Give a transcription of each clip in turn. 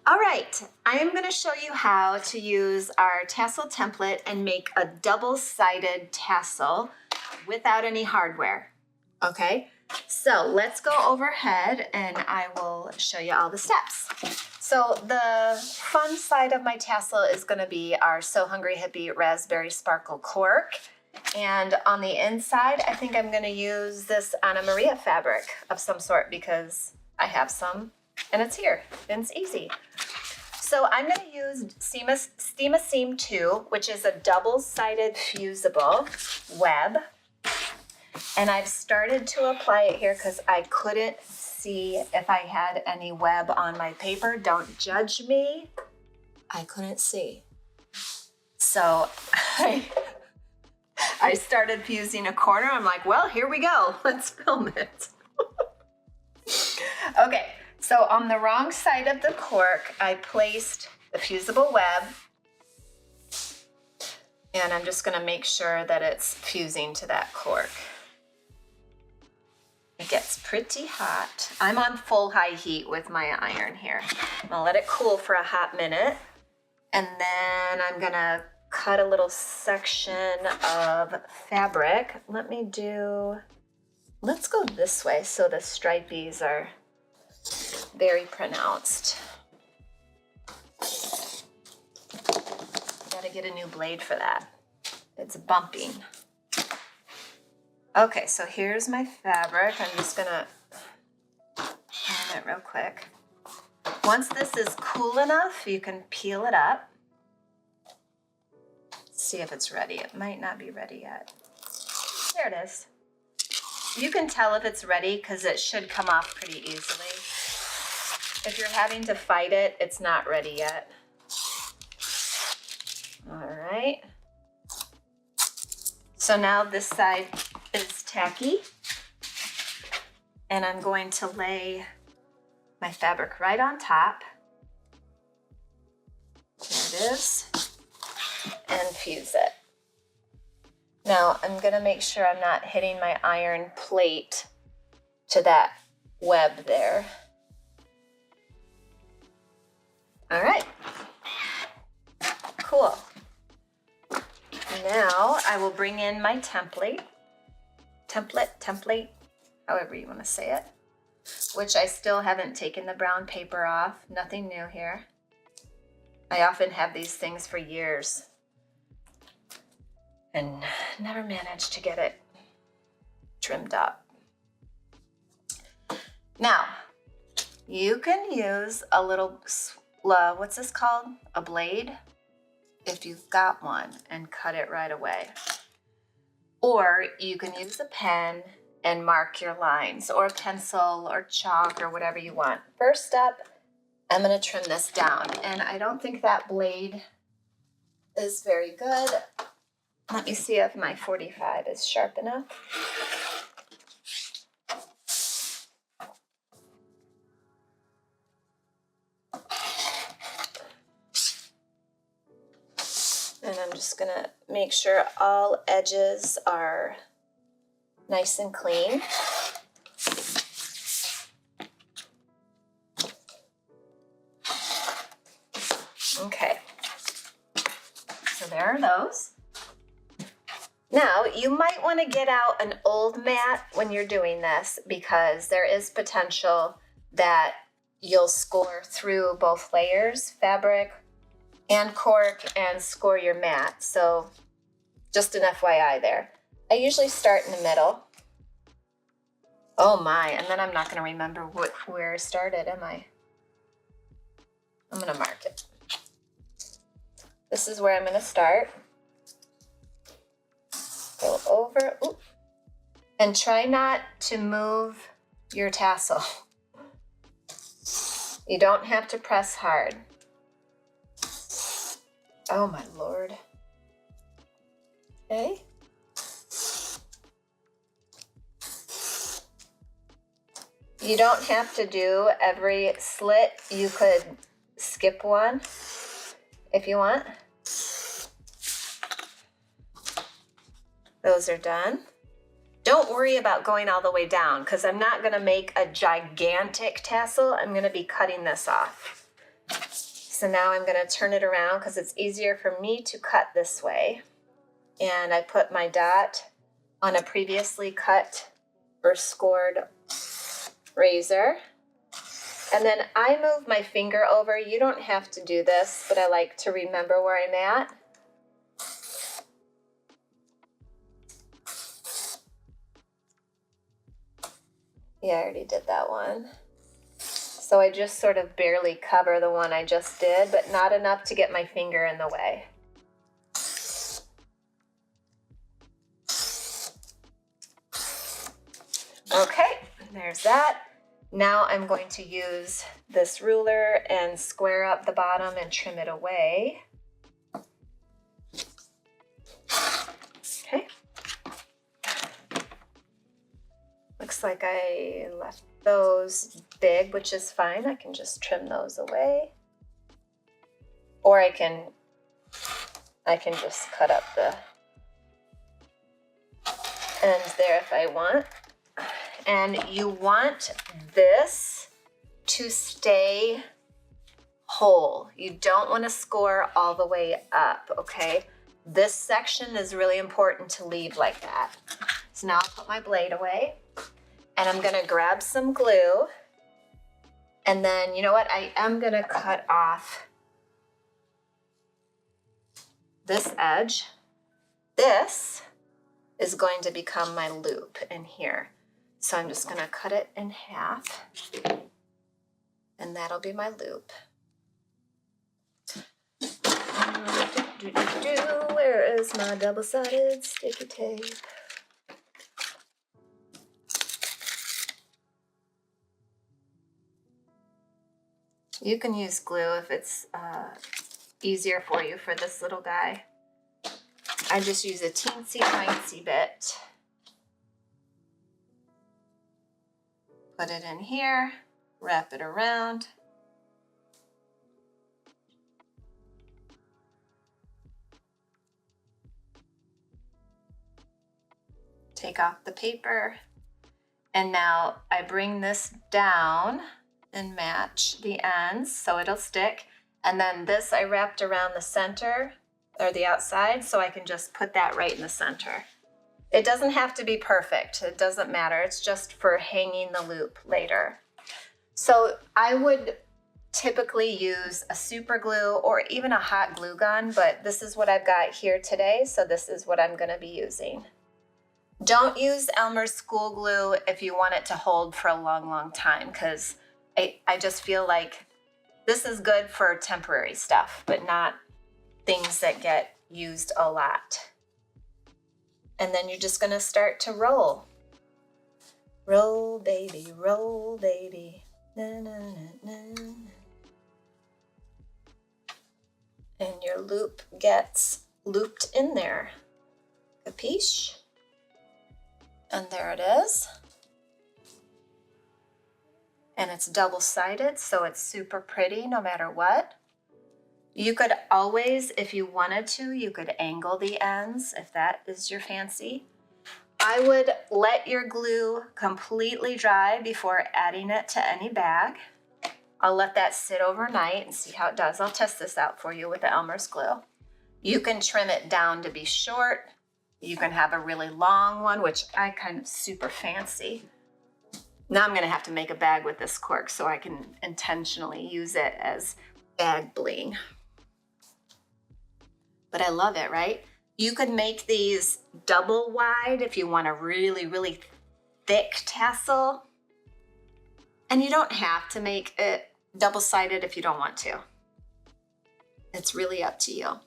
All right, I am going to show you how to use our tassel template and make a double-sided tassel without any hardware. Okay, so let's go overhead and I will show you all the steps. So the fun side of my tassel is going to be our So Hungry Hippie Raspberry Sparkle cork. And on the inside, I think I'm going to use this Anna Maria fabric of some sort because I have some and it's here and it's easy. So I'm going to use Steam a Seam 2, which is a double-sided fusible web. And I've started to apply it here because I couldn't see if I had any web on my paper. Don't judge me. I couldn't see. So I started fusing a corner. I'm like, well, here we go. Let's film it. Okay, so on the wrong side of the cork, I placed the fusible web. And I'm just going to make sure that it's fusing to that cork. It gets pretty hot. I'm on full high heat with my iron here. I'm gonna let it cool for a hot minute. And then I'm gonna cut a little section of fabric. Let's go this way so the stripies are very pronounced. Gotta get a new blade for that. It's bumping. Okay, so here's my fabric. I'm just gonna hand it real quick. Once this is cool enough, you can peel it up. See if it's ready. It might not be ready yet. There it is. You can tell if it's ready because it should come off pretty easily. If you're having to fight it, it's not ready yet. All right. So now this side is tacky, and I'm going to lay my fabric right on top. There it is, and fuse it. Now I'm gonna make sure I'm not hitting my iron plate to that web there. All right, cool. Now I will bring in my template, however you want to say it, which I still haven't taken the brown paper off. Nothing new here. I often have these things for years and never managed to get it trimmed up. Now, you can use a little, what's this called? A blade? If you've got one, and cut it right away. Or you can use a pen and mark your lines, or a pencil or chalk or whatever you want. First step, I'm gonna trim this down, and I don't think that blade is very good. Let me see if my 45 is sharp enough. And I'm just gonna make sure all edges are nice and clean. Okay, so there are those. Now, you might want to get out an old mat when you're doing this because there is potential that you'll score through both layers, fabric and cork, and score your mat. So just an FYI there. I usually start in the middle. Oh my, and then I'm not going to remember where I started, am I? I'm going to mark it. This is where I'm going to start. Go over, ooh, and try not to move your tassel. You don't have to press hard. Oh my Lord. Okay. You don't have to do every slit. You could skip one if you want. Those are done. Don't worry about going all the way down because I'm not going to make a gigantic tassel. I'm going to be cutting this off. So now I'm going to turn it around because it's easier for me to cut this way. And I put my dot on a previously cut or scored razor. And then I move my finger over. You don't have to do this, but I like to remember where I'm at. Yeah, I already did that one. So I just sort of barely cover the one I just did, but not enough to get my finger in the way. Okay, there's that. Now I'm going to use this ruler and square up the bottom and trim it away. Okay. Looks like I left those big, which is fine. I can just trim those away. Or I can just cut up the ends there if I want. And you want this to stay whole. You don't want to score all the way up, okay? This section is really important to leave like that. So now I'll put my blade away and I'm gonna grab some glue. And then, you know what? I am gonna cut off this edge. This is going to become my loop in here. So I'm just gonna cut it in half and that'll be my loop. Where is my double-sided sticky tape? You can use glue if it's easier for you for this little guy. I just use a teensy-tiny bit. Put it in here, wrap it around. Take off the paper. And now I bring this down and match the ends so it'll stick. And then this I wrapped around the center or the outside so I can just put that right in the center. It doesn't have to be perfect. It doesn't matter. It's just for hanging the loop later. So I would typically use a super glue or even a hot glue gun, but this is what I've got here today. So this is what I'm gonna be using. Don't use Elmer's school glue if you want it to hold for a long, long time, because I just feel like this is good for temporary stuff, but not things that get used a lot. And then you're just gonna start to roll. Roll, baby, roll, baby. Na, na, na, na. And your loop gets looped in there. Capiche? And there it is. And it's double-sided, so it's super pretty no matter what. You could always, if you wanted to, you could angle the ends if that is your fancy. I would let your glue completely dry before adding it to any bag. I'll let that sit overnight and see how it does. I'll test this out for you with the Elmer's glue. You can trim it down to be short. You can have a really long one, which I kind of super fancy. Now I'm gonna have to make a bag with this cork so I can intentionally use it as bag bling. But I love it, right? You could make these double wide if you want a really, really thick tassel. And you don't have to make it double-sided if you don't want to. It's really up to you.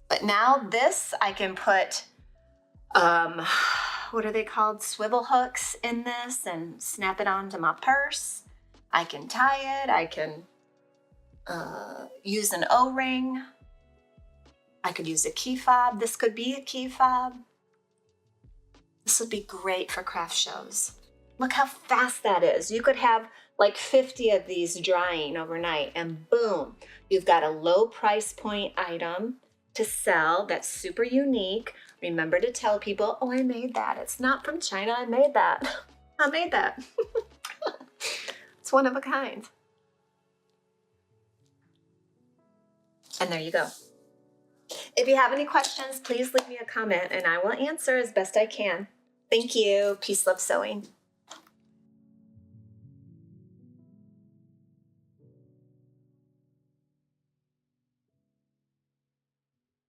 But now this, I can put, what are they called? Swivel hooks in this and snap it onto my purse. I can tie it. I can use an O-ring. I could use a key fob. This could be a key fob. This would be great for craft shows. Look how fast that is. You could have like 50 of these drying overnight and boom, you've got a low price point item to sell that's super unique. Remember to tell people, oh, I made that. It's not from China, I made that. I made that. It's one of a kind. And there you go. If you have any questions, please leave me a comment and I will answer as best I can. Thank you. Peace, love, sewing.